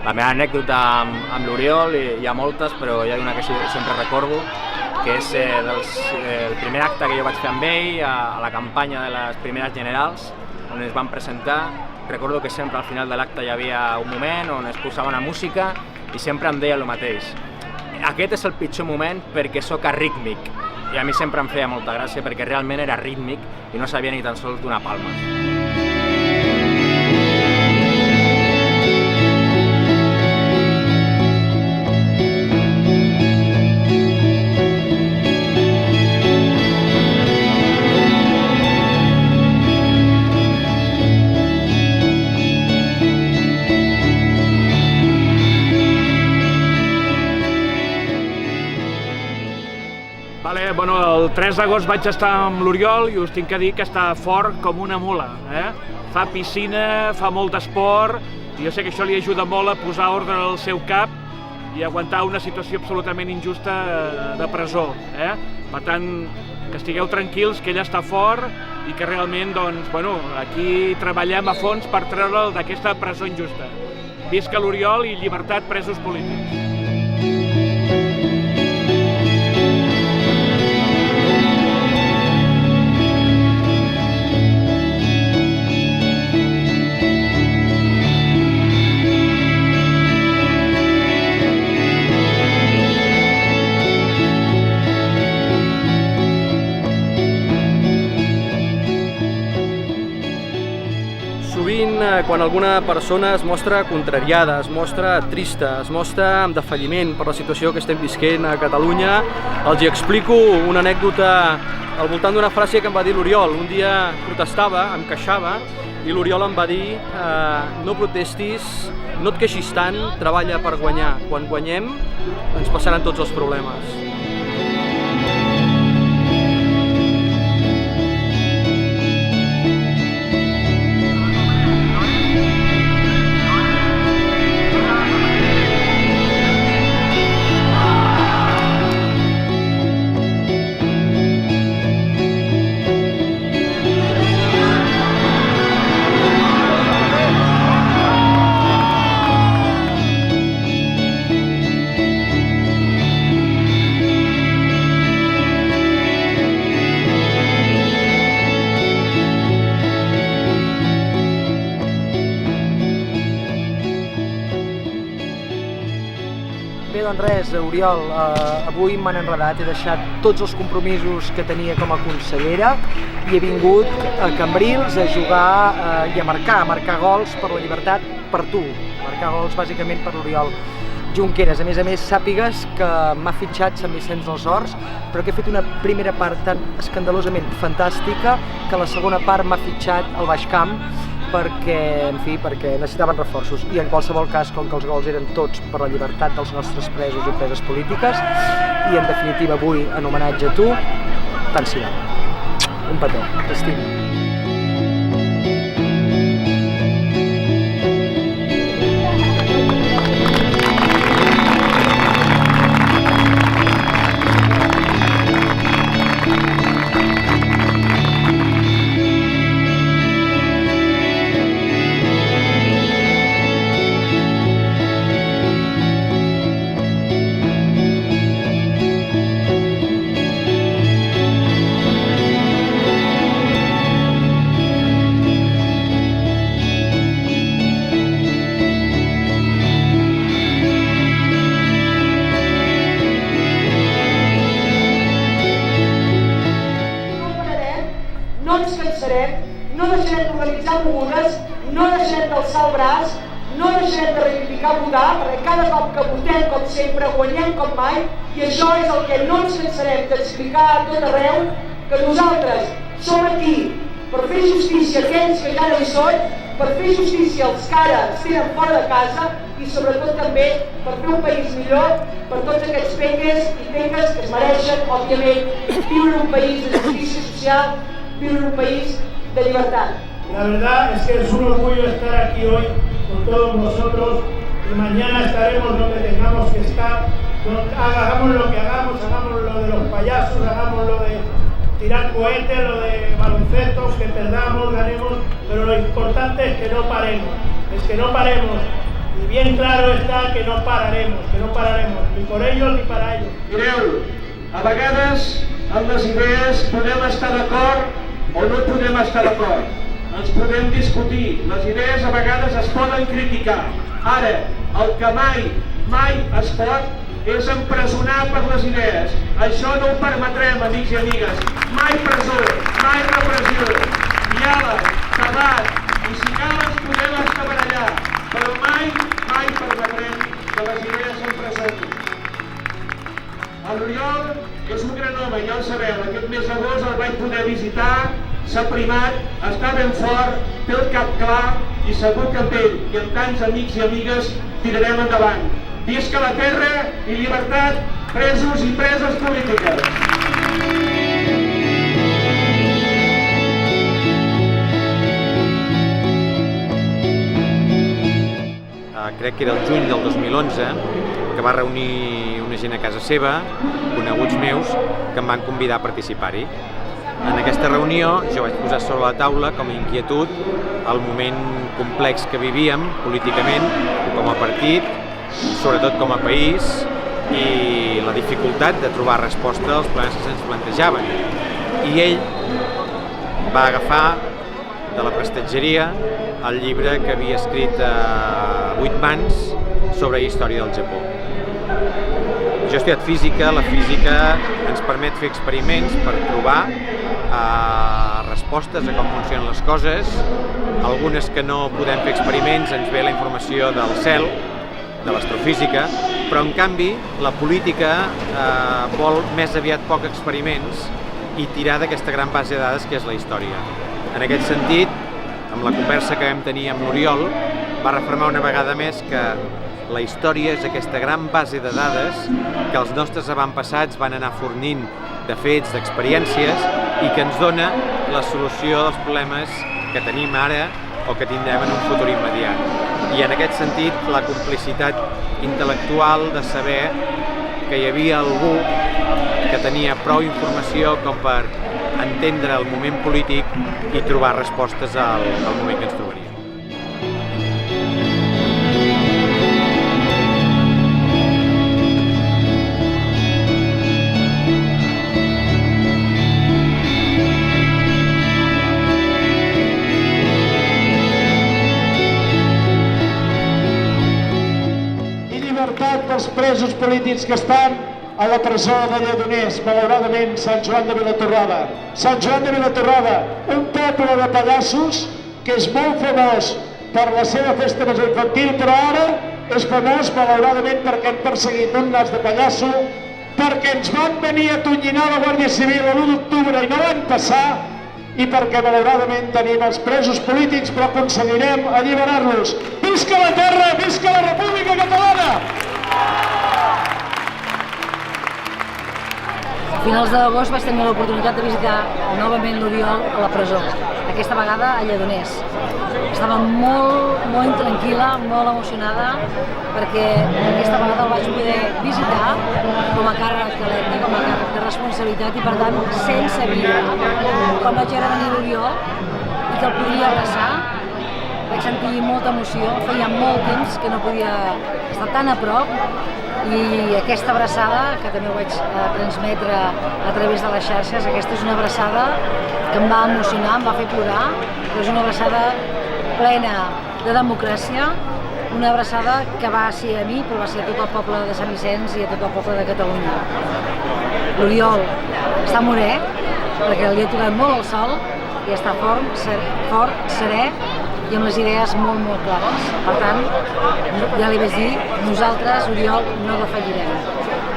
La meva anècdota amb l'Oriol, hi ha moltes, però hi ha una que sempre recordo, que és el primer acte que jo vaig fer amb ell a la campanya de les primeres generals, on ens van presentar. Recordo que sempre al final de l'acte hi havia un moment on es posava una música i sempre em deia el mateix. Aquest és el pitjor moment perquè sóc arrítmic, i a mi sempre em feia molta gràcia perquè realment era rítmic i no sabia ni tan sols donar palmes. El 3 d'agost vaig estar amb l'Oriol i us tinc que dir que està fort com una mula. Fa piscina, fa molt d'esport, i jo sé que això li ajuda molt a posar ordre al seu cap i aguantar una situació absolutament injusta de presó. Per tant, que estigueu tranquils, que ell està fort i que realment, aquí treballem a fons per treure'l d'aquesta presó injusta. Visca l'Oriol i llibertat presos polítics. Quan alguna persona es mostra contrariada, es mostra trista, es mostra amb defalliment per la situació que estem visquent a Catalunya, els hi explico una anècdota al voltant d'una frase que em va dir l'Oriol. Un dia protestava, em queixava, i l'Oriol em va dir no protestis, no et queixis tant, treballa per guanyar. Quan guanyem ens passaran tots els problemes. Doncs res, Oriol, avui m'han enredat, he deixat tots els compromisos que tenia com a consellera i he vingut a Cambrils a jugar i a marcar gols per la llibertat per tu, marcar gols bàsicament per l'Oriol Junqueras. A més, sàpigues que m'ha fitxat Sant Vicenç dels Horts, però que he fet una primera part tan escandalosament fantàstica que la segona part m'ha fitxat al Baix Camp perquè necessitaven reforços. I en qualsevol cas, com que els gols eren tots per la llibertat dels nostres presos i preses polítiques, i en definitiva avui, en homenatge a tu, tant s'hi va. Un petó, t'estimo. No ens cansarem, no deixarem d'organitzar mogudes, no deixarem d'alçar el braç, no deixarem de reivindicar votar, perquè cada cop que votem, com sempre, guanyem com mai, i això és el que no ens cansarem d'explicar a tot arreu, que nosaltres som aquí per fer justícia a aquells que ja no hi són, per fer justícia als que ara es tenen fora de casa i sobretot també per fer un país millor per tots aquests pengues i pengues que es mereixen, òbviament, viure en un país de justícia social, viure en un país de libertad. La verdad es que es un orgullo estar aquí hoy con todos vosotros y mañana estaremos donde tengamos que estar, hagamos lo que hagamos lo de los payasos, hagamos lo de tirar cohetes, lo de baloncesto, que perdamos, ganemos, pero lo importante es que no paremos, Y bien claro está que no pararemos, ni por ellos ni para ellos. Mireu, a vegades amb les idees podem estar d'acord o no podem estar d'acord. Ens podem discutir, les idees a vegades es poden criticar. Ara, el que mai es pot és empresonar per les idees. Això no ho permetrem, amics i amigues. Mai presó, mai repressió. Diàleg, debat, i si cal ens podem escabarallar, però mai permetrem que les idees s'empresonin. L'Oriol és un gran home, ja el sabeu. Aquest mes d'agost el vaig poder visitar, s'ha primat, està ben fort, té el cap clar i segur que amb ell i amb tants amics i amigues tirarem endavant. Visca la terra i llibertat, presos i preses polítiques. Crec que era el juny del 2011, que va reunir una gent a casa seva, coneguts meus, que em van convidar a participar-hi. En aquesta reunió jo vaig posar sobre la taula com a inquietud el moment complex que vivíem políticament com a partit, sobretot com a país, i la dificultat de trobar resposta als problemes que se'ns plantejaven. I ell va agafar de la prestatgeria el llibre que havia escrit a 8 mans sobre història del Japó. Jo he estudiat física, la física ens permet fer experiments per trobar respostes a com funcionen les coses. Algunes que no podem fer experiments ens ve la informació del cel, de l'astrofísica, però en canvi la política vol més aviat poc experiments i tirar d'aquesta gran base de dades que és la història. En aquest sentit, amb la conversa que vam tenir amb l'Oriol, va refermar una vegada més que la història és aquesta gran base de dades que els nostres avantpassats van anar fornint de fets, d'experiències, i que ens dona la solució dels problemes que tenim ara o que tindrem en un futur immediat. I en aquest sentit, la complicitat intel·lectual de saber que hi havia algú que tenia prou informació com per entendre el moment polític i trobar respostes al moment que ens trobaríem. I llibertat pels presos polítics que estan a la presó de Lledoners, malauradament Sant Joan de Vilatorrada. Sant Joan de Vilatorrada, un poble de pallassos que és molt famós per la seva festa major infantil, però ara és famós malauradament perquè han perseguit un nas de pallasso, perquè ens van venir a tonyinar la Guàrdia Civil l'1 d'octubre i no van passar, i perquè malauradament tenim els presos polítics, però aconseguirem alliberar-los. Visca la terra, visca la República Catalana! A finals d'agost vaig tenir l'oportunitat de visitar novament l'Oriol a la presó, aquesta vegada a Lledoners. Estava molt intranquil·la, molt emocionada, perquè aquesta vegada el vaig poder visitar com a càrrec electe, com a càrrec de responsabilitat, i per tant, sense viure. Quan vaig veure venir l'Oriol i que el podia abraçar, vaig sentir molta emoció. Feia molt temps que no podia estar tan a prop, i aquesta abraçada, que també ho vaig transmetre a través de les xarxes, aquesta és una abraçada que em va emocionar, em va fer plorar, però és una abraçada plena de democràcia, una abraçada que va ser a mi, però va ser a tot el poble de Sant Vicenç i a tot el poble de Catalunya. L'Oriol està morè, perquè li ha tocat molt el sol, i està fort, serè, i amb les idees molt clares. Per tant, ja li vaig dir, nosaltres, Oriol, no defallirem.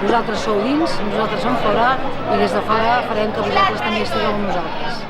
Vosaltres sou dins, nosaltres som fora, i des de fora farem que vosaltres també estigueu amb nosaltres.